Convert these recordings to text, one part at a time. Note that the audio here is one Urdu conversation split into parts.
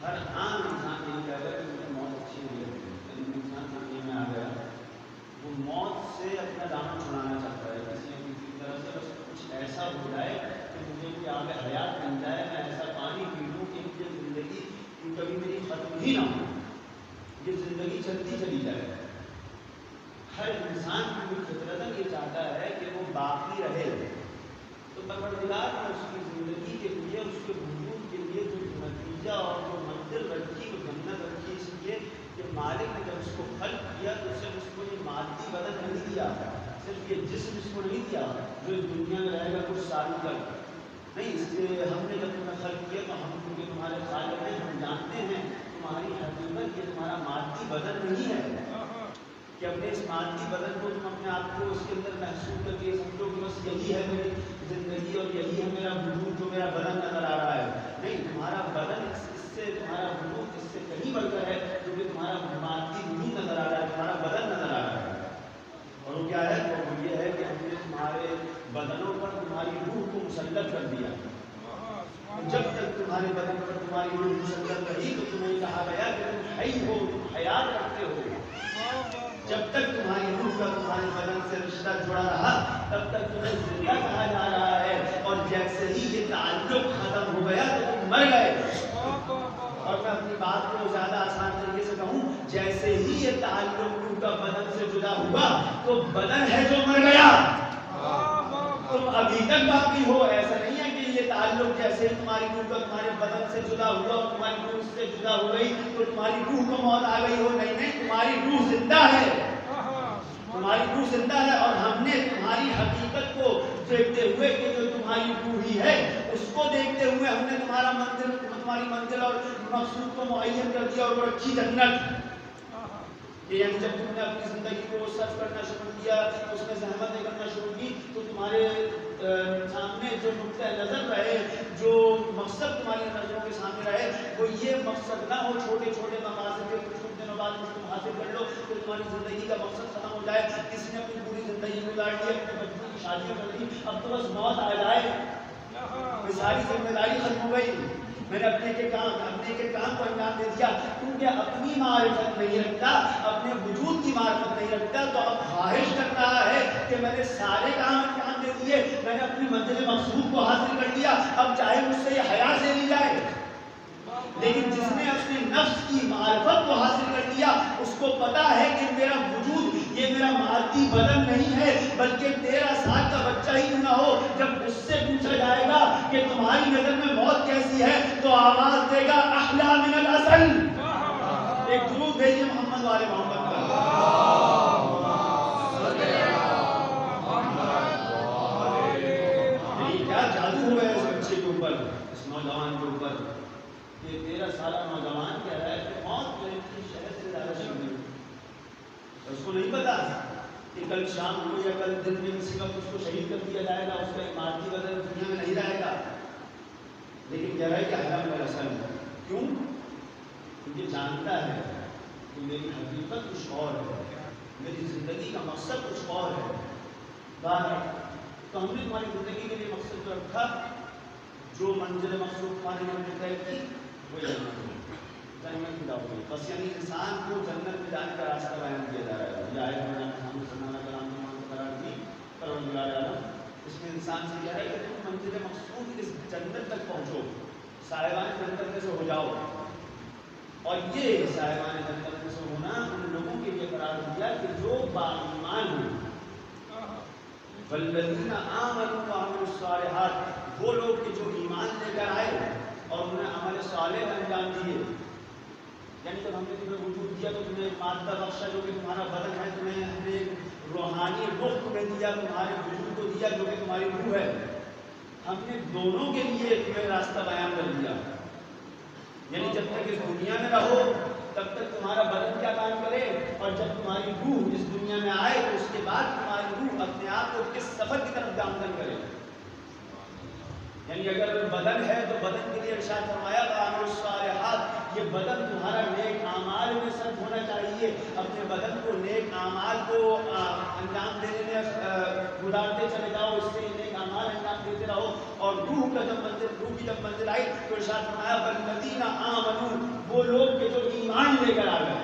ہر عام انسان یہ کہہ رہا ہے کہ مجھے موت اچھی نہیں لگتی، لیکن انسان سمجھنے میں آ گیا وہ موت سے اپنا دامن چھڑانا چاہتا ہے کسی نہ کسی طرح سے، بس کچھ ایسا ہو جائے کہ مجھے کوئی آب حیات مل جائے، میں ایسا پانی پی لوں کہ یہ زندگی کبھی میری ختم ہی نہ ہو، یہ زندگی چلتی چلی جائے۔ ہر انسان کی فطرتاً یہ چاہتا ہے کہ وہ باقی رہے، تو پروردگار نے اس کی زندگی کے لیے، اس کے وجود کے لیے جو نتیجہ اور جو منزل رکھی، وہ جنت رکھی، اس لیے کہ مالک نے جب اس کو خلق کیا تو صرف اس کو یہ مادی بدن نہیں دیا، صرف یہ جسم اس کو نہیں دیا جو اس دنیا میں رہے گا کچھ سالوں تک نہیں۔ اس لیے ہم نے جب تمہیں خلق کیا تو ہم کیونکہ تمہارے خالق ہیں، ہم جانتے ہیں تمہاری حقیقت یہ تمہارا مادی بدن نہیں ہے کہ اپنے اس مادی بدن کو تم اپنے آپ کو اس کے اندر محسوس کر کے سمجھو کہ بس یہی ہے میری زندگی اور یہی ہے میرا وجود جو میرا بدن نظر آ رہا ہے۔ نہیں، تمہارا بدن اس سے، تمہارا وجود اس سے کہیں بڑھ کر ہے، کیونکہ تمہارا مادی وجود نظر آ رہا ہے، تمہارا بدن نظر آ رہا ہے۔ اور وہ کیا ہے؟ وہ یہ ہے کہ ہم نے تمہارے بدنوں پر تمہاری روح کو مسلط کر دیا۔ جب تک تمہارے بدن پر تمہاری روح مسلط رہی تو تمہیں کہا گیا کہ تم حی ہو، تم حیات رکھتے ہو۔ جب تک تمہاری روح کا تمہارے بدن سے رشتہ جڑا رہا تب تک تمہیں زندہ کہا جا رہا ہے، اور جیسے ہی یہ تعلق ختم ہو گیا تو تم مر گئے۔ اور میں اپنی بات کو زیادہ آسان طریقے سے کہوں، جیسے ہی یہ تعلق روح کا بدن سے جدا ہوا تو بدن ہے جو مر گیا، تم ابھی تک باقی ہو۔ ایسا نہیں ہے کہ یہ تعلق جیسے ہی تمہاری روح کا تمہارے بدن سے جدا ہوا اور تمہاری روح سے جدا ہو گئی تو تمہاری روح کو موت آ گئی ہو، نہیں نہیں، تمہاری روح زندہ ہے، تمہاری روح زندہ ہے۔ اور ہم نے تمہاری حقیقت کو دیکھتے ہوئے کہ جو تمہاری روح ہی ہے اس کو دیکھتے ہوئے ہم نے تمہاری منزل اور مقصود کو معین کر دیا اور وہ رکھی جنت۔ یعنی جب تم نے اپنی زندگی کو سرف کرنا شروع کیا، اس میں زحمتیں کرنا شروع کی، تو تمہارے سامنے جو نقطۂ نظر رہے، جو مقصد تمہاری نظروں کے سامنے رہے، وہ یہ مقصد نہ ہو چھوٹے چھوٹے مقاصد کے کچھ دنوں بعد کچھ تم حاصل کر لو تو تمہاری زندگی کا مقصد ختم ہو جائے۔ کسی نے اپنی پوری زندگی گزار لی، اپنے بچوں کی شادیاں کر لی، اب تو بس موت آ جائے، یہ ساری ذمہ داری ختم ہو گئی، میں نے اپنے کے کام کو انجام دے دیا۔ کیونکہ اپنی معرفت نہیں رکھتا، اپنے وجود کی معرفت نہیں رکھتا، تو اب خواہش کر رہا ہے کہ میں نے سارے کام انجام دے دیے، میں نے اپنی منزل مقصود کو حاصل کر لیا، اب چاہے مجھ سے یہ حیات لے لی جائے۔ لیکن جس نے اپنے نفس کی معرفت کو حاصل کر لیا، اس کو پتا ہے کہ میرا وجود یہ میرا مادی بدن نہیں ہے، بلکہ 13 سال کا بچہ ہی نہ ہو، جب اس سے پوچھا جائے گا کہ تمہاری نظر میں موت کیسی ہے تو آواز دے گا احلی من العسل۔ ایک درود بھیجیے محمد والے محمد کا۔ کیا جادو ہو گیا اس بچے کے اوپر، اس نوجوان کے اوپر، یہ 13 سالہ نوجوان کہہ رہا ہے کہ موت تو ایک شہر سے زیادہ شدید ہے۔ اس کو نہیں پتا کہ کل شام کو یا کل دن میں کسی کا اس کو شہید کر دیا جائے گا، اس کا ایک مادی بدن دنیا میں نہیں رہے گا، لیکن کہہ رہا ہے کہ احلی من العسل۔ کیوں؟ کیونکہ جانتا ہے کہ میری حقیقت کچھ اور ہے، میری زندگی کا مقصد کچھ اور ہے۔ تو ہم نے تمہاری زندگی کے لیے مقصد جو رکھا، جو منزل مقصود تمہاری نے طے کی، وہ جنت کی دعوت ہے۔ بس یعنی انسان کو جنت میں جانے کا راستہ بیان کیا جا رہا ہے۔ یہ آیت میں محمد صلی اللہ علیہ وسلم نے قرار دی، پروردگار عالم اس میں انسان سے کہہ رہا ہے کہ تم منزل مقصود اس جنت تک پہنچو، صاحبان جنت میں سے ہو جاؤ۔ اور یہ صاحبان جنت میں سے ہونا ان لوگوں کے لیے قرار دیا کہ جو باایمان ہیں، والذین آمنوا وعملوا الصالحات، وہ لوگ کہ جو ایمان لے کر آئے اور انہوں نے عمل صالح انجام دیے۔ یعنی جب ہم نے تمہیں وجود دیا تو تمہیں ایک مادہ بخشا جو کہ تمہارا بدن ہے، تمہیں ہم نے روحانی روح تمہیں دیا، تمہارے وجود کو دیا جو کہ تمہاری روح ہے۔ ہم نے دونوں کے لیے تمہیں راستہ بیان کر دیا۔ یعنی جب تک اس دنیا میں رہو تب تک تمہارا بدن کیا کام کرے، اور جب تمہاری روح اس دنیا میں آئے تو اس کے بعد تمہاری روح اپنے آپ کو کس سفر کی طرف گامزن کرے۔ یعنی اگر بدن ہے تو بدن کے لیے ارشاد فرمایا وَعَمِلُوا الصَّالِحَاتِ، یہ بدن تمہارا نیک اعمال میں صرف ہونا چاہیے. اپنے بدن کو نیک اعمال کو انجام دینے میں گزارتے چلے جاؤ, اس سے نیک اعمال انجام دیتے رہو. اور روح کی جب منزل آئی تو ارشاد فرمایا والذین آمنوا, وہ لوگ کہ جو ایمان لے کر آ گئے.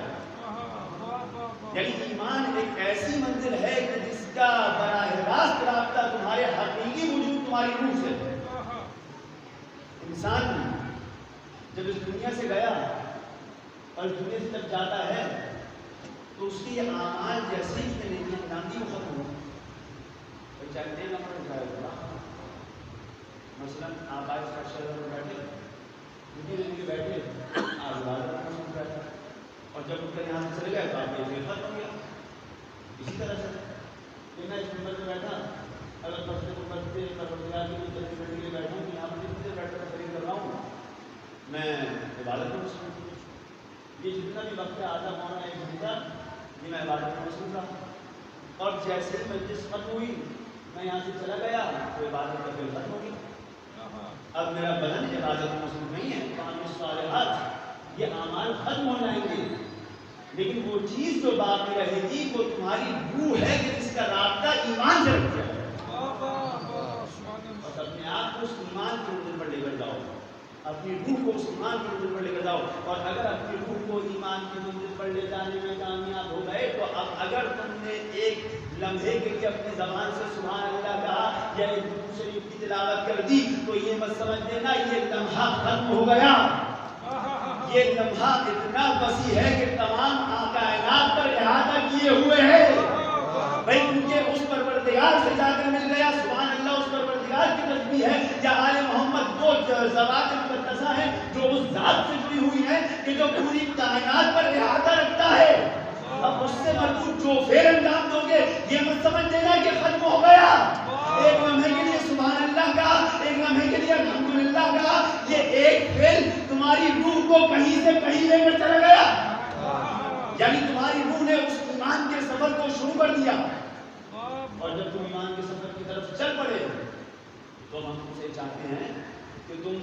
یعنی ایمان ایک ایسی منزل ہے کہ جس کا براہ راست رابطہ تمہارے حقیقی وجود تمہاری روح سے ہے. انسان جب اس دنیا سے گیا اور اس دنیا سے جب جاتا ہے تو اس کی یہ اعمال جیسے ہی میں نہیں ناندی وہ ختم ہو چاہتے ہیں نمبر اٹھایا ہوگا. مثلاً آپ آج کا شہر میں بیٹھے دن بیٹھے آج بات بیٹھے اور جب ان کا یہاں سے چلے گئے تو آپ یہ ختم ہو گیا. اسی طرح سے کہ میں اس نمبر میں بیٹھا اگر پڑھتے کو پڑھتے پروردگار کی کوئی جلدی بیٹھنے کے لیے بیٹھا ہوں کہ یہاں پر جتنے دیر بیٹھ کر تقریر کر رہا ہوں میں عبادت میں مصروف ہوں. یہ جتنا بھی وقت آدھا پونا ایک گھنٹہ یہ میں عبادت میں مصروف رہا. اور جیسے ہی مجلس ختم ہوئی میں یہاں سے چلا گیا تو عبادت کا پھر ختم ہو گیا. اب میرا بدن عبادت میں مصروف نہیں ہے. پانچ صالحات یہ اعمال ختم ہو جائیں گے لیکن وہ چیز جو باقی رہے گی وہ تمہاری روح ہے کہ جس کا رابطہ ایمان سے رکھ جائے. اور اپنے آپ کو اس ایمان کی منزل پر لے کر جاؤ, اپنی روح کو اس ایمان کی منزل پر لے کر جاؤ. اور اگر اپنی روح کو ایمان کی منزل پر لے جانے میں کامیاب ہو گئے تو اب اگر تم نے ایک لمحے کے لیے اپنی زبان سے سبحان اللہ کہا یا ایک درود شریف کی تلاوت کر دی تو یہ مت سمجھ لینا یہ لمحہ ختم ہو گیا. یہ لمحہ اتنا وسیع ہے کہ تمام کائنات پر احاطہ کیے ہوئے ہے بھائی, کیونکہ اس پروردگار سے جا کر مل گیا. سبحان اللہ, اس پروردگار کی تسبیح ہے یا آل محمد وہ ذوات مقدسہ ہے جو اس ذات سے جڑی ہوئی ہے کہ جو پوری کائنات پر احاطہ رکھتا ہے. اب اس سے مربوط جو فعل انجام دو گے یہ مت سمجھ لینا کہ ختم ہو گیا. ایک لمحے کے لیے سبحان اللہ کا, ایک لمحے کے لیے الحمدللہ کا, یہ ایک فعل تمہاری روح کو کہیں سے کہیں لے کر چلا گیا. یعنی تمہاری روح نے اس ایمان کے سفر کو شروع کر دیا. اور جب تم ایمان کے سفر کی طرف چل پڑے تو ہم تم سے چاہتے ہیں کہ تم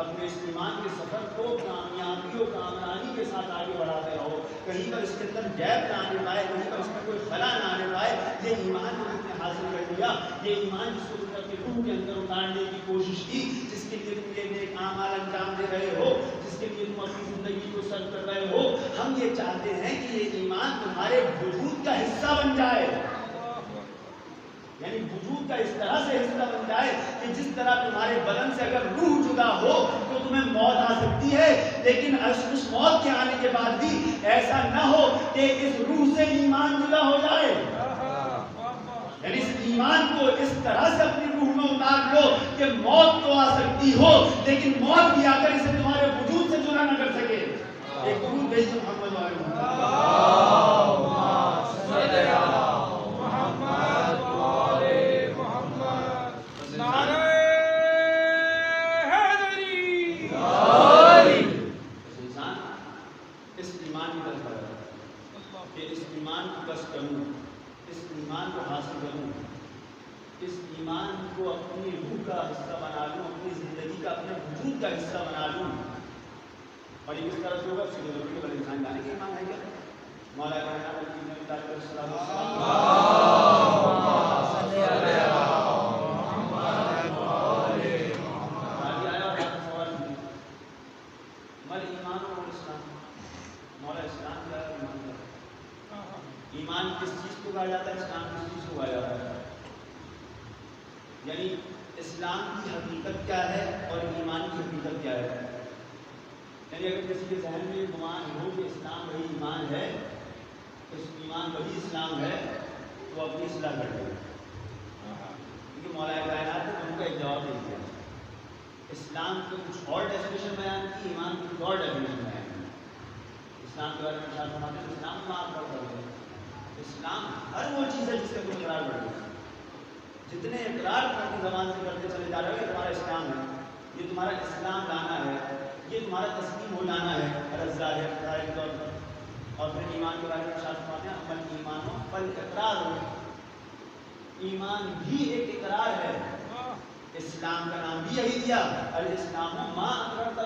اپنے اس ایمان کے سفر کو کامیابی و کامرانی کے ساتھ آگے بڑھاتے رہو. کہیں پر اس کے اندر گیپ نہ آنے پائے, کہیں پر اس میں کوئی خلا نہ آنے پائے. یہ ایمان جو تم نے حاصل کر لیا, یہ ایمان جس کو تم اپنی روح کے اندر اتارنے کی کوشش کی, جس کے لیے تم یہ نیک اعمال انجام دے رہے ہو, جس کے لیے تم اپنی زندگی کو سر کر رہے ہو, ہم یہ چاہتے ہیں کہ یہ ایمان تمہارے وجود کا حصہ بن جائے. یعنی وجود کا اس طرح سے حصہ بن جائے کہ جس طرح تمہارے بدن سے اگر روح جدا ہو تو تمہیں موت آ سکتی ہے, لیکن اس موت کے آنے کے بعد بھی ایسا نہ ہو کہ اس روح سے ایمان جدا ہو جائے. یعنی اس ایمان کو اس طرح سے اپنی روح میں اتار لو کہ موت تو آ سکتی ہو لیکن موت بھی آ کر اسے تمہارے وجود سے جدا نہ کر سکے. ایک درود بھیجو محمد اور یہ کس طرح سے ہوگا؟ سیدھے ضروری بل انسان جانے کے ایمان ہے کیا؟ مولا کائنات علی نبی طالب علیہ السلام ایمان کس چیز کو کہا جاتا ہے؟ اسلام کس چیز کو کہا جاتا ہے؟ یعنی اسلام کی حقیقت کیا ہے اور ایمان کی حقیقت کیا ہے؟ یعنی اگر کسی کے ذہن میں گمان ہو کہ اسلام وہی ایمان ہے, اس ایمان وہی اسلام ہے, تو اپنی اصلاح کر دیں. کیونکہ مولا کائنات نے ان کا ایک جواب دے دیا. اسلام کو کچھ اور ڈیفینیشن بیان کی, ایمان کی کچھ اور ڈیفینیشن بیان کی. اسلام کے بارے میں ارشاد فرماتے ہیں اسلام کو آپ کر دیں. اسلام ہر وہ چیز ہے جس کا کوئی اقرار کر دے. جتنے اقرار اپنی زبان سے کرتے چلے جا رہے ہو یہ تمہارا اسلام ہے, یہ تمہارا اسلام لانا ہے, یہ تمہارا تسلیم ہو جانا ہے ظاہر طور پر. اور پھر ایمان کے بارے میں ارشاد فرماتے ہیں عمل ایمان ہو بل اقرار ہو. ایمان بھی ایک اقرار ہے. اسلام کا نام بھی یہی دیا, الاسلام ما اقررت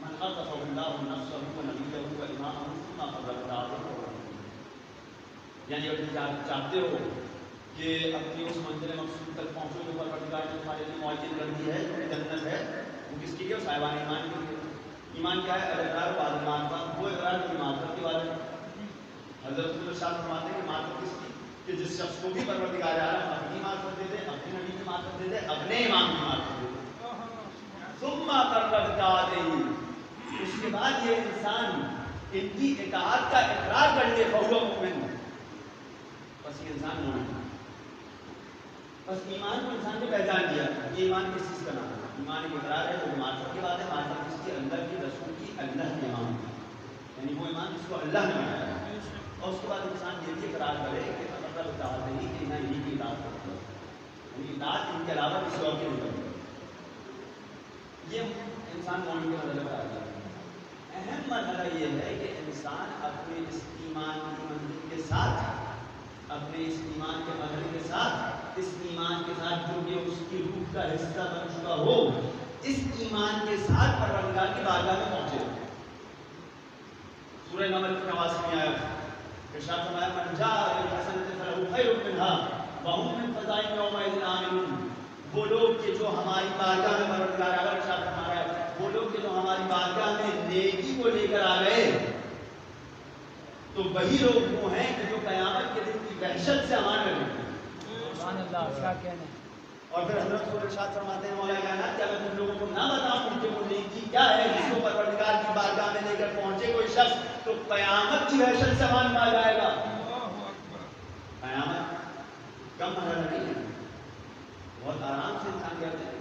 من خطف اللہ نفسه ونبیہ وامامہ ثم قبل دعوته. یعنی اگر تم چاہتے ہو کہ اپنی اس منزل مقصود تک پہنچو جو پروردگار نے تمہارے لیے معین کر دی ہے، جنت ہے، وہ کس کے لیے؟ صاحبان ایمان کے لیے. ایمان کیا ہے؟ الاقرار بعد المعرفت. وہ اقرار کی معرفت کے بعد ہے. حضرت ارشاد فرماتے ہیں کہ معرفت کس کی؟ کہ جس شخص کو بھی پروردگار عالم اپنی معرفت دے دے، اپنے نبی کی معرفت دے دے، اپنے ایمان کی معرفت دے دے. ثم قرب دعوته. اس کے بعد یہ انسان ان کی اطاعت کا اقرار کر لے فهو مؤمن. بس یہ انسان مومن ہے. بس ایمان کو انسان نے پہچان دیا. یہ ایمان کس چیز کا نام ہے؟ ایمان ایک اقرار ہے جو معرفت کے بعد ہے. معرفت اس کے اندر کی رسول کی اللہ کے ایمان ہے، یعنی وہ ایمان جس کو اللہ نے بنایا ہے. اور اس کے بعد انسان یہ بھی اقرار کرے کہ اللہ اطاعت نہیں کہ میں انہیں کی اطاعت کرتا ہوں، یعنی اطاعت ان کے علاوہ کسی اور کی نہیں کرتا. یہ انسان مومن کے مرحلے پر آ جاتا ہے. اہم مرحلہ یہ ہے کہ انسان اپنے اس ایمان کی منزل کے ساتھ، اپنے اس ایمان کے مرحلے کے ساتھ، اس ایمان کے ساتھ جو کہ اس کی روح کا حصہ بن چکا ہو، اس ایمان کے ساتھ پروردگار کی بارگاہ میں پہنچے. سورہ نمل کی 89 آیت ارشاد فرمایا من جاء بالحسنۃ فلہ خیر منھا وهم من فزع یومئذ آمنون. وہ لوگ کہ جو ہماری بارگاہ میں پروردگار اگر ارشاد فرمایا وہ لوگ کہ جو ہماری بارگاہ میں نیکی کو لے کر آ گئے تو وہی لوگ وہ ہیں کہ جو قیامت کے دن کی وحشت سے امان میں رہیں. سبحان اللہ. کیا کہنے. اور پھر حضرت کو ارشاد فرماتے ہیں مولا کائنات کیا میں تم لوگوں کو نہ بتاؤں کہ وہ نیکی کیا ہے جس کو پروردگار کی بارگاہ میں لے کر پہنچے کوئی شخص تو قیامت کی وحشت سے امان میں آ جائے گا. قیامت کم مرحلہ نہیں ہے، بہت آرام سے انسان کہتے ہیں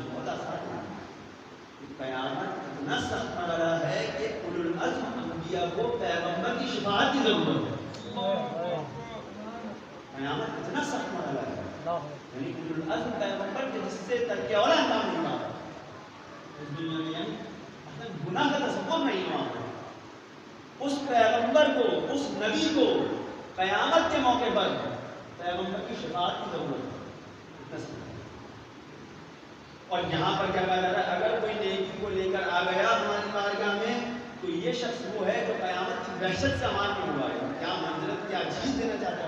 بہت آسان ہے. قیامت اتنا سخت مرحلہ ہے کہ اولو العزم انبیاء کو پیغمبر کی شفاعت کی ضرورت ہے. قیامت اتنا سخت مرحلہ ہے، یعنی اولو العزم پیغمبر کے جس سے ترک اولا کام نہیں ہوا اس دنیا میں، یعنی اصلا گناہ کا تصور نہیں ہوا. اس پیغمبر کو، اس نبی کو قیامت کے موقع پر پیغمبر کی شفاعت کی ضرورت ہے. اور یہاں پر کیا کہا جا رہا ہے؟ اگر کوئی نیکی کو لے کر آ گیا ہماری بارگاہ میں تو یہ شخص وہ ہے جو قیامت کی وحشت سے امان میں ہوا ہے. کیا منزلت، کیا چیز دینا چاہتا ہے.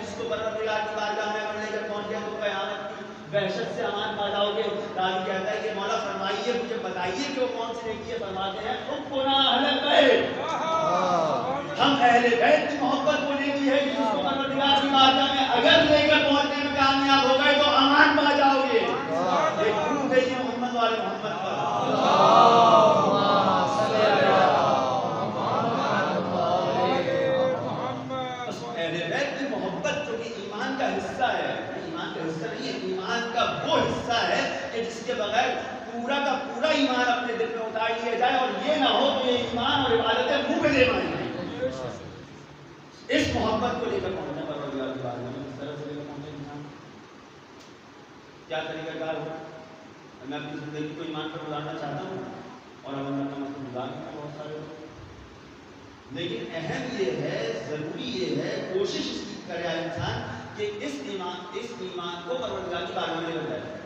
جس کو پروردگار کی بارگاہ میں اگر لے کر پہنچ گیا تو قیامت کی وحشت سے امان پا جاؤ گے. راوی کہتا ہے کہ مولا فرمائیے، مجھے بتائیے کہ وہ کون سی نیکی ہے. فرماتے ہیں حبنا اہل بیت. ہم اہل بیت کی محبت وہ نیکی ہے جس کو پروردگار کی بارگاہ میں اگر لے کر پہنچنے میں کامیاب ہو گئے تو امان پا جاؤ گے. یہ گرو گئی ہے محمد والے محمد پر. اہل بیت کی محبت جو کہ ایمان کا حصہ ہے، ایمان کا حصہ نہیں ہے، ایمان کا وہ حصہ ہے کہ جس کے بغیر پورا کا پورا ایمان اپنے دل میں اتار لیا جائے اور یہ نہ ہو کہ یہ ایمان اور عبادتیں منہ پہ دے مانی جائیں. اس محبت کو لے کر پہنچنا پروردگار کی بارگاہ میں کس طرح سے لے کر پہنچے انسان، کیا طریقہ کار ہو. میں اپنی زندگی کو ایمان پر گزارنا چاہتا ہوں اور اب اللہ کا مطلب گزار بہت سارے لوگ. لیکن اہم یہ ہے، ضروری یہ ہے، کوشش اس کی کرے انسان کہ اس ایمان کو پروردگار کی بارگاہ میں لے جائے.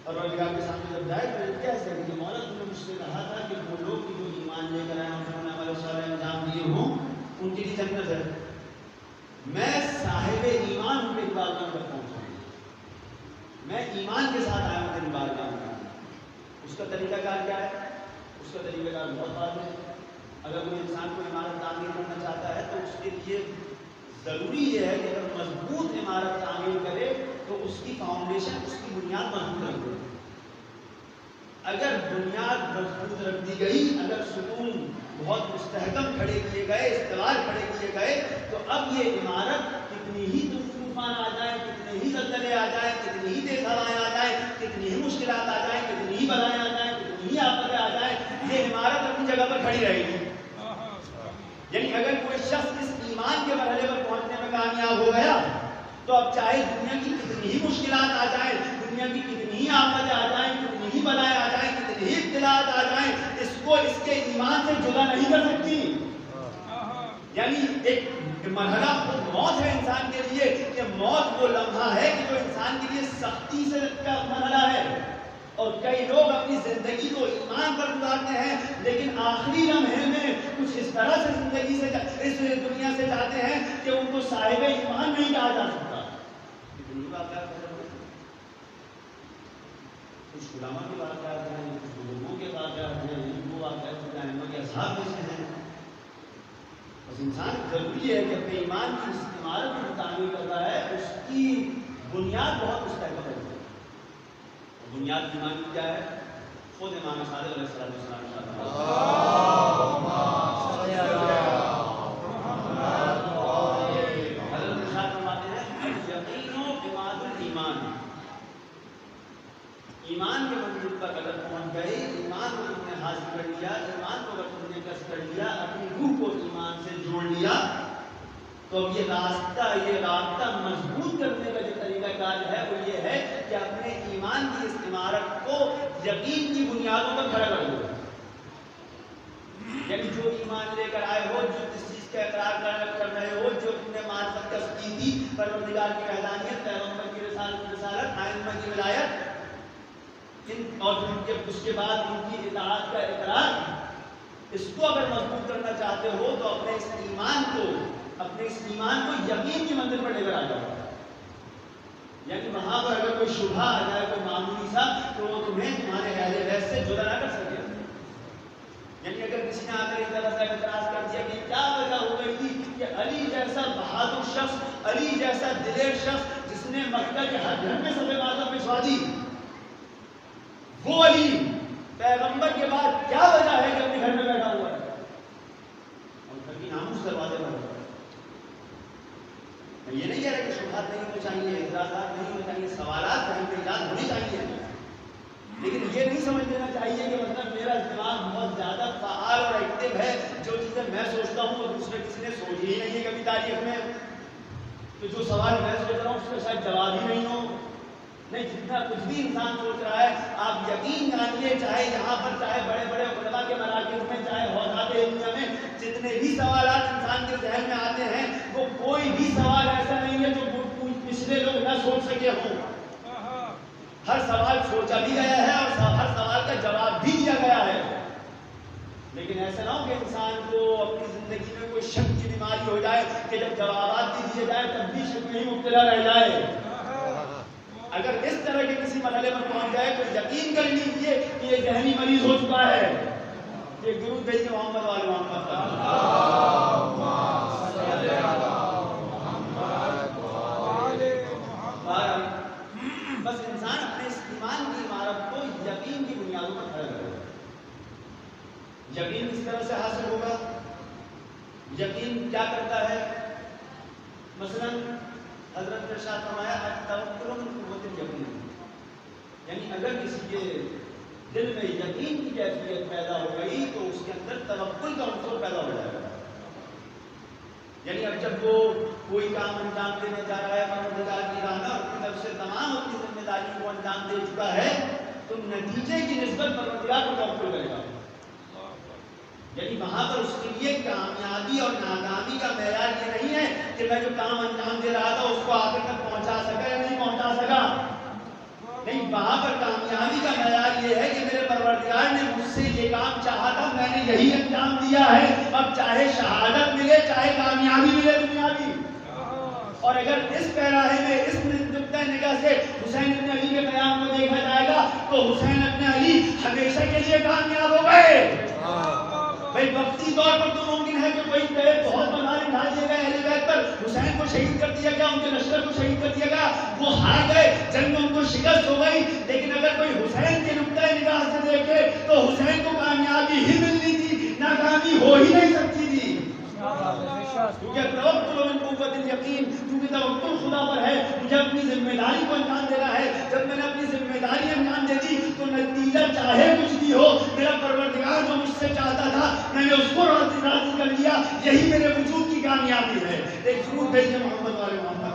پروردگار کے سامنے جب جائے تو کہہ سکے کہ مولا تم نے مجھ سے کہا تھا کہ وہ لوگ جو ایمان لے کر آئے انہوں نے عمل صالح انجام دیے ہوں ان کے لیے جنت ہے. میں صاحب ایمان ان کے بارگاہ تک پہنچا ہوں. میں ایمان کے ساتھ آیا ہوں تیری بارگاہ میں. اس کا طریقہ کار کیا ہے؟ اس کا طریقہ کار بہت واضح ہے. اگر کوئی انسان کو عمارت تعمیر کرنا چاہتا ہے تو اس کے لیے ضروری یہ ہے کہ اگر مضبوط عمارت تعمیر کرے تو اس کی فاؤنڈیشن، اس کی بنیاد مضبوط رکھ دے. اگر بنیاد مضبوط رکھ دی گئی، اگر ستون بہت مستحکم کھڑے کیے گئے، استوار کھڑے کیے گئے تو اب یہ عمارت کتنی ہی طوفان آ جائیں، کتنے ہی زلزلے آ جائیں، کتنی ہی تیز ہوائیں آ جائیں، کتنی ہی مشکلات آ جائیں، کتنی ہی بلائیں آ جائیں، کتنی ہی آفتیں آ جائیں، یہ عمارت اپنی جگہ پر کھڑی رہے گی. یعنی اگر کوئی شخص اس ایمان کے مرحلے پر پہنچنے میں کامیاب ہو گیا تو اب چاہے دنیا کی کتنی ہی مشکلات آ جائیں، دنیا کی کتنی ہی آفتیں آ جائیں، کتنی ہی بلائیں آ جائیں، کتنی ہی ابتلاءات آ جائیں، اس کو اس کے ایمان سے جدا نہیں کر سکتی. یعنی ایک مرحلہ خود موت ہے انسان کے لیے کہ موت وہ لمحہ ہے کہ جو انسان کے لیے سختی سے کا مرحلہ ہے. اور کئی لوگ اپنی زندگی کو ایمان پر گزارتے ہیں لیکن آخری لمحے میں کچھ اس طرح سے زندگی سے اس دنیا سے جاتے ہیں کہ ان کو صاحب ایمان نہیں کہا جا سکتا. کچھ علماء کی واقعات ہیں, کچھ لوگوں کے واقعات ہیں, وہ واقعات ائمہ کے اصحاب میں سے ہیں. بس انسان ضروری ہے کہ اپنے ایمان کی اس عمارت کو تعمیر کرتا ہے, اس کی بنیاد بہت مستحکم ہے. بنیاد ایمان کی کیا ہے؟ خود امام صادق علیہ السلام حضرت ارشاد فرماتے ہیں یقین و عماد الایمان. ایمان کے منزل پر اگر پہنچ گئے, ایمان کو تم نے حاصل کر لیا, ایمان کو اگر تم نے کسب کر لیا, اپنی روح کو ایمان سے جوڑ لیا, تو یہ رابطہ مضبوط کرنے کا جو طریقہ کار ہے وہ یہ ہے کہ اپنے ایمان کی اس عمارت کو یقین کی بنیادوں پر کھڑا کر دو. یعنی جو ایمان لے کر آئے ہو, جو جس چیز کا اقرار کر رہے ہو, جو تم نے معرفت کسب کی تھی, پروردگار کی وحدانیت, پیغمبر کی رسالت, ائمہ کی ولایت, اور اس کے بعد ان کی اطاعت کا اقرار, اس کو اگر مضبوط کرنا چاہتے ہو تو اپنے اس ایمان کو یقین کی منزل پر لے کر آ جاؤ. یعنی وہاں پر اگر کوئی شبہ آ جائے, کوئی معمولی سا, تو وہ تمہیں تمہارے اہل بیت سے جدا نہ کر سکے. یعنی اگر کسی نے آ کر اس طرح سے اعتراض کر دیا کہ کیا وجہ ہو گئی تھی کہ علی جیسا بہادر شخص, علی جیسا دلیر شخص جس نے مکہ کے ہر گھر میں صفحہ بازوں پھنسوا دی, وہ علی پیغمبر کے بعد کیا وجہ ہے کہ اپنے گھر میں بیٹھا ہوا ہے اور گھر کی ناموس دروازے پر. میں یہ نہیں کہہ رہا کہ شبہات نہیں ہونی چاہیے, اعتراضات نہیں ہونے چاہیے, سوالات کہیں پہ ایجاد ہونے چاہیے, لیکن یہ نہیں سمجھ لینا چاہیے کہ مطلب میرا دماغ بہت زیادہ فعال اور ایکٹیو ہے, جو چیزیں میں سوچتا ہوں وہ دوسرے کسی نے سوچی ہی نہیں ہے کبھی تاریخ میں, تو جو سوال میں سوچ رہا ہوں اس کا شاید جواب ہی نہیں ہو. نہیں, جتنا کچھ بھی انسان سوچ رہا ہے, آپ یقین جانیے, چاہے یہاں پر, چاہے بڑے بڑے علماء کے مراکز میں, چاہے حوزات علمیہ میں, جتنے بھی سوالات انسان کے ذہن میں آتے ہیں, وہ کوئی بھی سوال ایسا نہیں ہے جو پچھلے لوگ نہ سوچ سکے ہوں. ہر سوال سوچا بھی گیا ہے اور ہر سوال کا جواب بھی دیا گیا ہے. لیکن ایسا نہ ہو کہ انسان کو اپنی زندگی میں کوئی شک کی بیماری ہو جائے کہ جب جوابات بھی دیے جائے تب بھی شک میں ہی مبتلا رہ جائے. اگر اس طرح کے کسی مرحلے پر پہنچ جائے تو یقین کر لیجیے کہ یہ ذہنی مریض ہو چکا ہے. یہ درود بھیجیے محمد والے محمد بس انسان اپنے اس ایمان کی عمارت کو یقین کی بنیادوں پر کھڑا کرے. یقین کس طرح سے حاصل ہوگا؟ یقین کیا کرتا ہے؟ مثلا حضرت نے ارشاد فرمایا التوکل من قوت الیقین, یعنی اگر کسی کے دل میں یقین کی کیفیت پیدا ہو گئی تو اس کے اندر توکل کا عنصر پیدا ہو جائے گا. یعنی اب جب وہ کوئی کام انجام دینے جا رہا ہے, پروردگار کی راہ میں اپنی طرف سے تمام اپنی ذمہ داری کو انجام دے چکا ہے, تو نتیجے کی نسبت پروردگار کو توکل کرے گا. یعنی وہاں پر اس کے لیے کامیابی اور ناکامی کا معیار یہ نہیں ہے کہ میں جو کام انجام دے رہا تھا اس کو آخر تک پہنچا سکا یا نہیں پہنچا سکا. نہیں, وہاں پر کامیابی کا معیار یہ ہے کہ میرے پروردگار نے مجھ سے یہ کام چاہا تھا, میں نے یہی انجام دیا ہے, اب چاہے شہادت ملے چاہے کامیابی ملے دنیاوی. اور اگر اس پیراہے میں اس نقطۂ نگاہ سے حسین ابن علی کے قیام کو دیکھا جائے گا تو حسین ابن علی ہمیشہ کے لیے کامیاب ہو گئے. بھائی وقتی طور پر تو ممکن ہے کہ کوئی بہت مظاہر ڈال دیے گئے اہل بیت پر, حسین کو شہید کر دیا گیا, ان کے لشکر کو شہید کر دیا گیا, وہ ہار گئے, جنگ میں ان کو شکست ہو گئی. لیکن اگر کوئی حسین کے نقطۂ نگاہ سے دیکھے تو حسین کو کامیابی ہی ملنی تھی, ناکامی ہو ہی نہیں سکتی تھی. کیونکہ توکل من قوت الیقین, کیونکہ توکل خدا پر ہے. مجھے اپنی ذمہ داری کو انجام دینا ہے, جب میں نے اپنی ذمہ داری انجام دے دی تو نتیجہ چاہے کچھ بھی ہو, میرا پروردگار جو مجھ سے چاہتا تھا میں نے اس کو راضی کر لیا, یہی میرے وجود کی کامیابی ہے. ایک ضرور بھیجیے محمد والے محمد.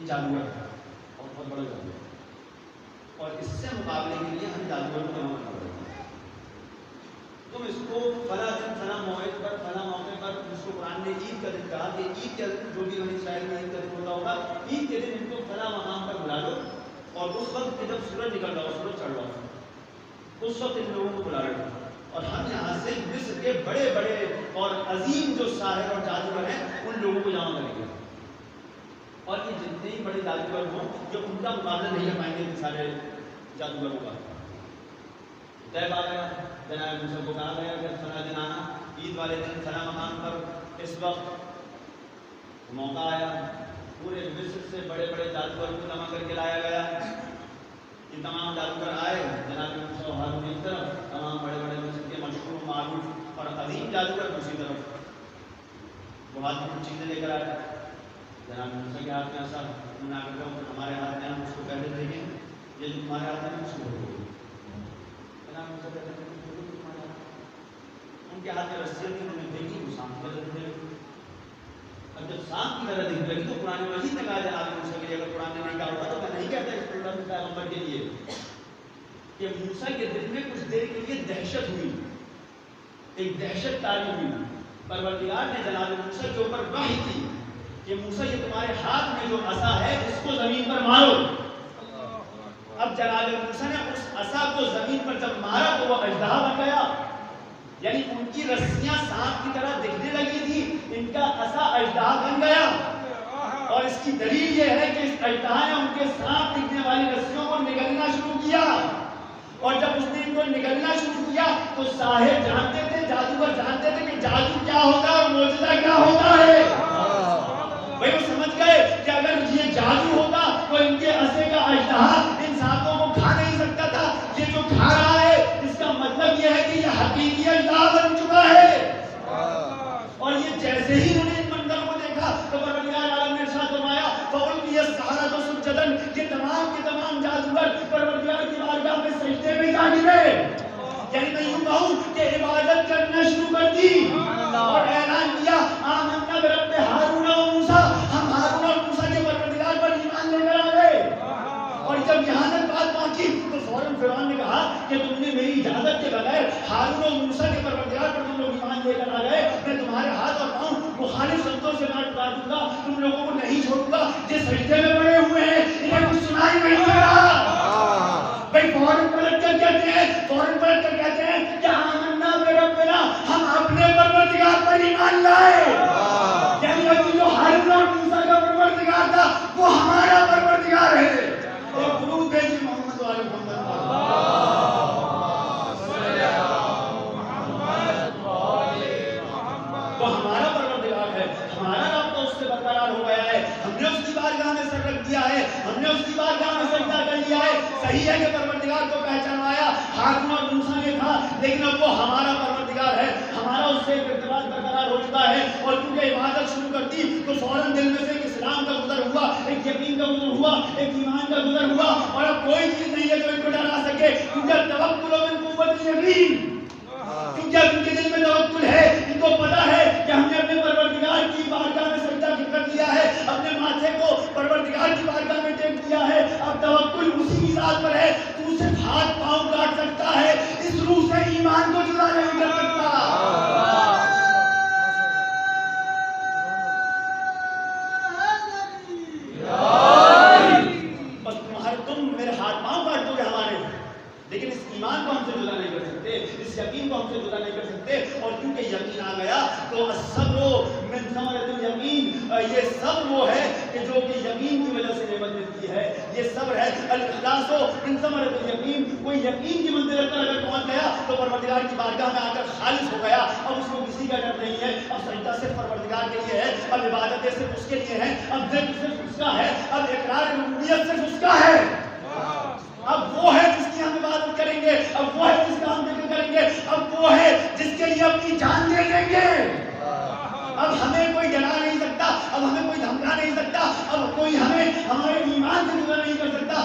یہ جادوگر ہے اور بہت بڑا جادوگر، اور اس سے مقابلے کے لیے ہم جادوگر کو جمع کرنا پڑتا ہے۔ تم اس کو فلاں دن فلاں موعد پر فلاں موقع پر، جس کو قرآن نے عید کا دن کہا کہ عید کے دن جو بھی بنی اسرائیل میں عید کا دن ہوتا ہوگا، عید کے دن ان کو فلاں مقام پر بلا لو، اور اس وقت کہ جب سورج نکل رہا ہو، سورج چڑھ رہا ہو، اس وقت ان لوگوں کو بلا لو، اور ہم یہاں سے مصر کے بڑے بڑے اور عظیم جو ساحر اور جادوگر ہیں ان لوگوں کو جمع کریں گے، اور یہ جتنے ہی بڑے جادوگر ہوں جو ان کا مقابلہ نہیں کر پائیں گے ان سارے جادوگروں کا۔ طے بات ہے، جناب موسیٰ کو کہا گیا کہ فلاں دن آنا، عید والے دن فلاں مقام پر اس وقت موقع آیا، پورے مصر سے بڑے بڑے جادوگر کو جمع کر کے لایا گیا۔ یہ تمام جادوگر آئے، جناب موسیٰ و ہارون ایک طرف، تمام بڑے بڑے مصر کے مشہور معروف اور عظیم جادوگر دوسری طرف، وہ ہاتھ میں کچھ چیزیں لے کر آئے۔ جناب موسیٰ کے ہاتھ میں ایسا انہوں نے آ کر کہا ہمارے ہاتھ میں، ہم اس کو پہلے دیں گے، یہ جو تمہارے ہاتھ میں اس کو بولو۔ جناب موسیٰ کہتے ہیں ان کے ہاتھ میں رسی تھی، انہوں نے دیکھی وہ سانپ کی طرح دکھنے لگی۔ اب جب سانپ کی طرح دکھنے لگی تو قرآن مجید نے کہا جناب موسیٰ کے لیے، اگر قرآن نے نہیں کہا ہوتا تو میں نہیں کہتا اس پیغمبر کے لیے کہ موسیٰ کے دل میں کچھ دیر کے لیے دہشت ہوئی، ایک دہشت تاری ہوئی۔ پروردگار نے جناب موسیٰ کے اوپر وحی کی کہ موسیٰ یہ تمہارے ہاتھ میں جو عصا ہے اس کو زمین پر مارو۔ اب جناب موسیٰ نے اس عصا کو زمین پر جب مارا تو وہ اژدہا بن گیا، یعنی ان کی رسیاں سانپ کی طرح دکھنے لگی تھی، ان کا عصا اژدہا بن گیا۔ اور اس کی دلیل یہ ہے کہ اس اژدہا نے ان کے سانپ دکھنے والی رسیوں کو نگلنا شروع کیا، اور جب اس نے ان کو نگلنا شروع کیا تو ساحر جانتے تھے، جادوگر جانتے تھے کہ جادو کیا ہوتا ہے اور معجزہ کیا ہوتا ہے۔ بھائی وہ سمجھ گئے کہ اگر یہ جادو ہوتا تو ان کے عصے کا اژدہا ان سانپوں کو کھا نہیں سکتا تھا، یہ جو کھا رہا ہے اس کا مطلب یہ ہے کہ یہ حقیقی اژدہا بن چکا ہے۔ اور یہ جیسے ہی انہوں نے ان منظروں کو دیکھا تو پروردگار عالم نے ارشاد فرمایا فَأُلْقِيَ السَّحَرَةُ سُجَّدًا، یہ تمام جادوگر پروردگار کی بارگاہ میں سجدے میں جا گرے، یعنی میں یوں کہوں کہ عبادت کرنا شروع کر دی اور اعلان کیا آمنا برب ہارون و موسیٰ، ہم ہارون اور موسیٰ کے پروردگار پر ایمان لے کر آ گئے۔ اور جب یہاں تک بات پہنچی تو فوراً فرعون نے کہا کہ تم نے میری اجازت کے بغیر ہارون اور موسیٰ کے پروردگار پر تم لوگ ایمان لے کر آ گئے، میں تمہارے ہاتھ اور پاؤں مخالف سنتوں سے کاٹ دوں گا، تم لوگوں کو نہیں چھوڑوں گا۔ یہ سجدے میں پڑے ہوئے ہیں، انہیں کچھ سنائی نہیں دے رہا۔ بھائی فوراً پلٹ کر کہتے ہیں کہ آمنا بربنا، ہم اپنے پروردگار پر ایمان لائے، یعنی ابھی جو ہارون اور موسیٰ کا پروردگار تھا وہ ہمارا پروردگار ہے۔ ایک درود بھیجیے محمد و آل محمد۔ وہ ہمارا پروردگار ہے، ہمارا رابطہ اس سے برقرار ہو گیا ہے، ہم نے اس کی بارگاہ میں سر رکھ دیا ہے، ہم نے اس کی بارگاہ میں سجدہ کر لیا ہے۔ صحیح ہے کہ پروردگار کو پہچانوایا ہارون اور موسیٰ نے تھا، لیکن اب وہ ہمارا پروردگار ہے، ہمارا اس سے ایک ارتباط برقرار ہو چکا ہے، اور کیونکہ عبادت شروع کر دی تو فوراً دل میں سے ایک اسلام کا گزر ہوا، ایک یقین کا گزر ہوا، ایک ایمان کا گزر ہوا، اور اب کوئی چیز نہیں ہے جو ان کو ڈرا سکے، کیونکہ توکل من قوت الیقین، کیونکہ اب ان کے دل میں توکل ہے، ان کو پتا ہے کہ ہم نے اپنے پروردگار کی بارگاہ میں سجدہ کر لیا ہے، اپنے ماتھے کو پروردگار کی بارگاہ میں ٹیک دیا ہے، اب توکل اسی کی ذات پر ہے۔ تو صرف ہاتھ پاؤں کاٹ سکتا ہے، اس روح سے ایمان کو جدا نہیں کر سکتا۔ بس تم میرے ہاتھ پاؤں کاٹ دو گے ہمارے، لیکن اس ایمان کو ہم سے جدا نہیں کر سکتے، اس یقین کو ہم سے جدا نہیں کر سکتے۔ اور کیونکہ یقین آ گیا تو الصبر من ثمرۃ الیقین، یہ صبر وہ ہے کہ جو کہ یقین کی وجہ سے نعمت ملتی ہے، یہ صبر ہے۔ الاخلاص من ثمرۃ الیقین، کوئی یقین کی منزل پر اگر پہنچ گیا تو پروردگار کی بارگاہ میں آ کر خالص ہو گیا، اب اس کو کسی کا ڈر نہیں ہے، اب سجدہ صرف پروردگار کے لیے ہے، اب عبادتیں صرف اس کے لیے ہیں، اب ذکر صرف اس کا ہے، اب اقرار ربوبیت صرف اس کا ہے۔ اب وہ ہے جس کی ہم عبادت کریں گے، اب وہ ہے جس کا ہم ذکر کریں گے، اب وہ ہے جس کے لیے اپنی جان دے دیں گے۔ اب ہمیں کوئی ڈرا نہیں سکتا، اب ہمیں کوئی دھمکا نہیں سکتا، اب کوئی ہمیں ہمارے ایمان سے جدا نہیں کر سکتا۔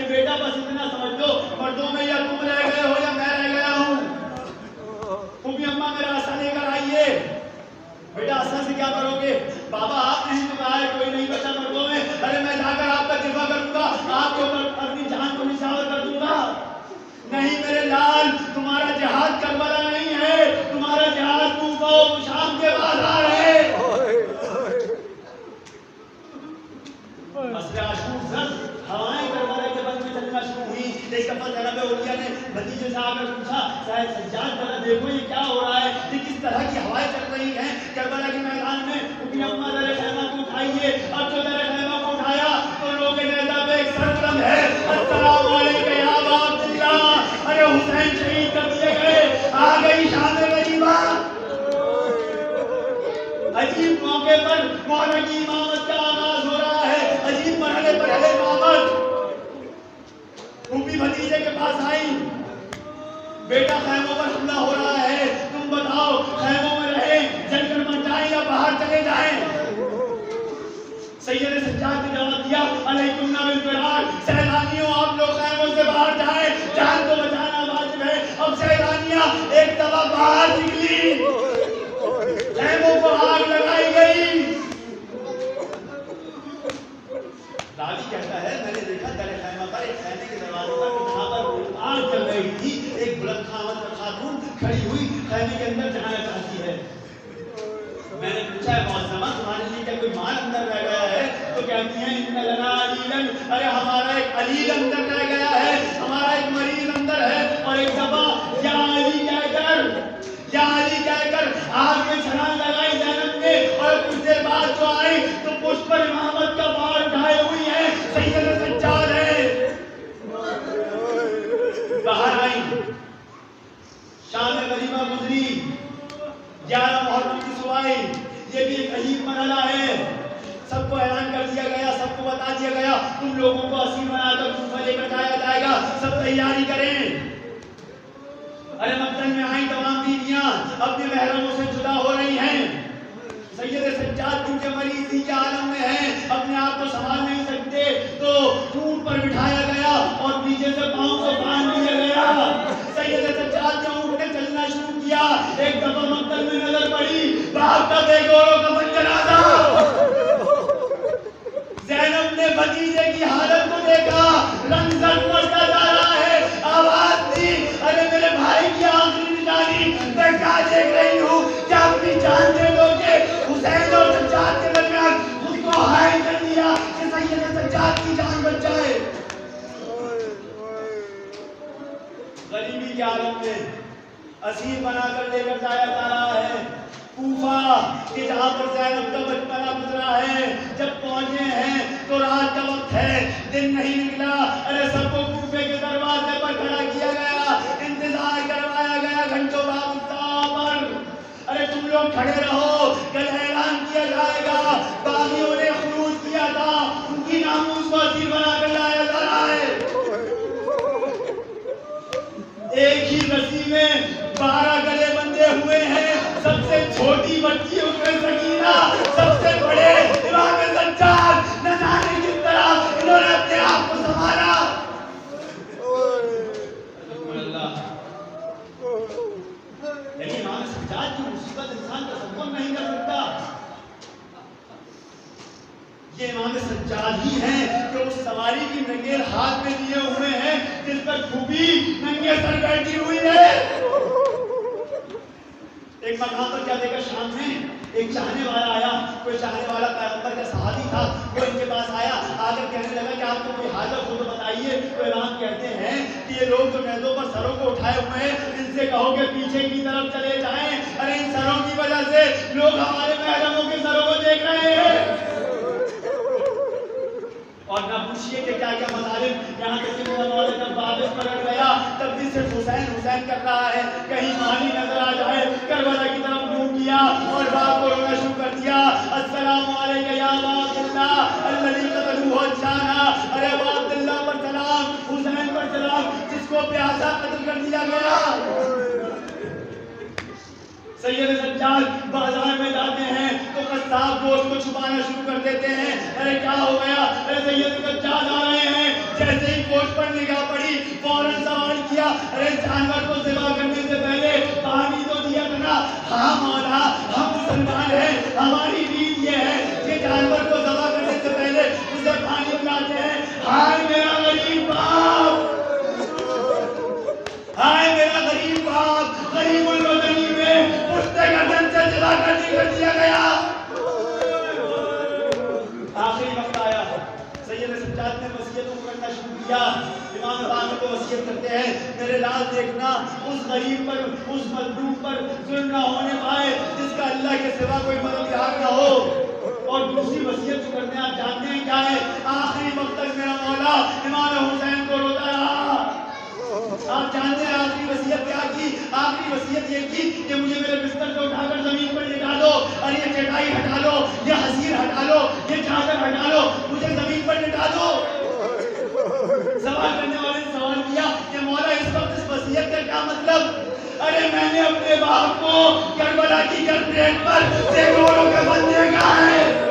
کہ بیٹا بس اتنا سمجھ لو مردوں میں یا تم رہ گئے ہو یا میں رہ گیا ہوں. پھوپھی اماں میرا عصا لے کر آئیے. بیٹا عصا سے کیا کرو گے؟ بابا آپ نے تو کہا ہے کوئی نہیں بچا مردوں میں. ارے میں جا کر آپ کا دفاع کروں گا, آپ کے اوپر اپنی جان کو نچھاور کر دوں گا. نہیں میرے لال, تمہارا جہاد کربلا نہیں ہے, تمہارا جہاد کوفہ و شام کے بازار ہے. عصر عاشور زد ہوائیں کربلا کے بند میں چلنا شروع ہوئی. ایک دفعہ زینب اولیاء نے بھتیجے سے آ کر پوچھا, صاحب سجاد ذرا دیکھو یہ کیا ہو رہا ہے, یہ کس طرح کی ہوائیں چل رہی ہیں کربلا کے میدان میں. پھوپھی اماں در خیمہ کو اٹھائیے. اب جو در خیمہ کو اٹھایا تو لوگ نیزہ پہ ایک سر بلند ہے, السلام علیکم یا ابا عبداللہ. ارے حسین شہید کر دیے گئے, آ گئی شام غریبہ. عجیب موقع پر مولا کی امامت کا آغاز ہو رہا ہے, عجیب مرحلے پر ہے امامت. پھوپھی بھتیجے کے پاس آئی, بیٹا خیموں پر حملہ ہو رہا ہے, تم بتاؤ خیموں میں رہیں جل کر مر جائیں یا باہر چلے جائیں. سید سجاد نے جواب دیا, علیکم بالفرار, سیلانیوں آپ لوگ خیموں سے باہر جائیں, جان کو بچانا واجب ہے. اب سیلانیاں ایک دفعہ باہر نکلی, خیموں کو آگ لگائی گئی. راوی کہتا ہے میں نے دیکھا در خیمہ پر ایک خیمے کے دروازے پر جہاں پر آگ چل رہی تھی, ایک بلند قامت خاتون کھڑی ہوئی خیمے کے اندر جانا چاہتی ہے. میں نے پوچھا ہے معظمہ تمہارے لیے کیا کوئی مال اندر رہ گیا ہے؟ تو کہتی ہیں ان لنا علیلا, ارے ہمارا ایک علیل اندر رہ گیا ہے, ہمارا ایک مریض اندر ہے. اور ایک دفعہ یا علی کہہ کر آگ میں چھلانگ لگائی زینب نے, اور کچھ دیر بعد جو آئی تو پشت پر امامت کا بار اٹھائے ہوئی ہے, سید سجاد ہے. باہر آئی, شام غریبہ گزری, 11 محرم کی صبح. یہ بھی ایک عجیب مرحلہ ہے. سب کو اعلان کر دیا گیا, سب کو بتا دیا گیا تم لوگوں کو اسیر بنا کر کوفہ لے کر جایا جائے گا, سب تیاری کریں. ارے مقتل میں آئی تمام بیویاں اپنے محرموں سے جدا ہو رہی ہیں. سید سجاد کیونکہ مریضی کے عالم میں ہیں, اپنے آپ کو سنبھال نہیں سکتے, تو اونٹ پر بٹھایا گیا اور پیچھے سے پاؤں کو باندھ دیا گیا. سید سجاد نے اونٹ نے چلنا شروع کیا. ایک دفعہ مقتل میں نظر پڑی, باپ کا بے گورو کا جنازہ. زینب نے بھتیجے کی حالت کو دیکھا, رنگ زرد پڑتا جا رہا ہے, آواز دی, ارے میرے بھائی کی آخری نشانی میں کیا دیکھ رہی ہوں, کیا اپنی جان دے دو گے؟ حسین اور سجاد کے درمیان خود کو حائل کر دیا کہ سید سجاد کی جان بچ جائے. غریبی کے عالم میں اسیر بنا کر لے کر جایا جا رہا ہے کوفہ کہ جہاں پر زینب کا بچپنا گزرا ہے. جب پہنچے ہیں تو رات کا وقت ہے, دن نہیں نکلا. ارے سب کو کوفے کے دروازے پر کھڑا کیا گیا, انتظار کروایا گیا گھنٹوں پر. ارے تم لوگ کھڑے رہو, کل اعلان کیا جائے گا. باغیوں نے خروج کیا تھا, ان کی ناموس کو اسیر بنا کر لایا جا رہا ہے. ایک ہی رسی میں 12 گلے بندھے ہوئے ہیں. سب سے چھوٹی بچی اس میں سکینہ, سب سے بڑے امام سجاد. نہ جانے کس طرح انہوں نے اپنے آپ کو سنبھالا. لیکن امام سجاد کی مصیبت انسان تصور نہیں کر سکتا. یہ امام سجاد ہی ہیں کہ اس سواری کی ننگیل ہاتھ میں لیے ہوئے ہیں جس پر پھوپھی ننگے سر بیٹھی ہوئی ہے. ایک مقام پر کیا دیکھا, شام میں ایک چاہنے والا آیا. کوئی چاہنے والا پیغمبر کا صحابی تھا, وہ ان کے پاس آیا, آ کر کہنے لگا کہ آپ کو کوئی حاجت ہو تو بتائیے. تو امام کہتے ہیں کہ یہ لوگ جو نیزوں پر سروں کو اٹھائے ہوئے ہیں, ان سے کہو کہ پیچھے کی طرف چلے جائیں. ارے ان سروں کی وجہ سے لوگ ہمارے محرموں کے سروں کو دیکھ رہے ہیں. اور نہ پوچھئے کہ کیا کیا مظالم, یہاں تک کہ مولا جب واپس پلٹ گیا تب بھی صرف حسین حسین کر رہا ہے. کہیں مالی نظر آ جائے, کربلا کی طرف منہ کیا اور باپ کو رونا شروع کر دیا. السلام علیکم یا ابا عبداللہ الذی قتلوہ الجانا. ارے ابا عبداللہ پر سلام, حسین پر سلام, جس کو پیاسا قتل کر دیا گیا. سید سجاد بازار میں جاتے ہیں تو تو قصاب گوشت کو چھپانا شروع کر دیتے ہیں. ارے کیا ہو گیا؟ ارے سید سجاد آ رہے ہیں. جیسے ہی گوشت پر نگاہ پڑی فوراً سوال کیا, ارے جانور کو ذبح کرنے سے پہلے پانی تو دیا کرنا. ہاں مولا, ہم مسلمان ہیں, ہماری دین یہ ہے کہ جانور کو ذبح کرنے سے پہلے اسے پانی پلاتے ہیں. ہائے میرا غریب باپ, ہائے میرا غریب باپ, غریب الوطنی میں پشتے گردن سے ذبح کر دیا گیا. آخری وقت آیا, سید سجاد نے وصیتوں کو کرنا شروع کیا. امام باقر کو وصیت کرتے ہیں, میرے لال دیکھنا اس غریب پر, اس مظلوم پر ظلم نہ ہونے پائے جس کا اللہ کے سوا کوئی مددگار نہ ہو. اور دوسری وصیت جو کرتے ہیں آپ جانتے ہیں کیا ہے؟ آخری وقت تک میرا مولا امام حسین کو روتا رہا. آپ جانتے ہیں آخری وصیت کیا کی؟ آخری وصیت یہ کی کہ مجھے میرے بستر سے اٹھا کر زمین پر لٹا دو, اور یہ چٹائی ہٹا لو, یہ حصیر ہٹا لو, یہ چادر ہٹا لو, مجھے زمین پر لٹا دو. سوال کرنے والے نے سوال کیا کہ مولا اس وقت اس وصیت کا کیا مطلب؟ ارے میں نے اپنے باپ کو کربلا کی گرپریٹ پر سینکڑوں کے بندے کا ہے.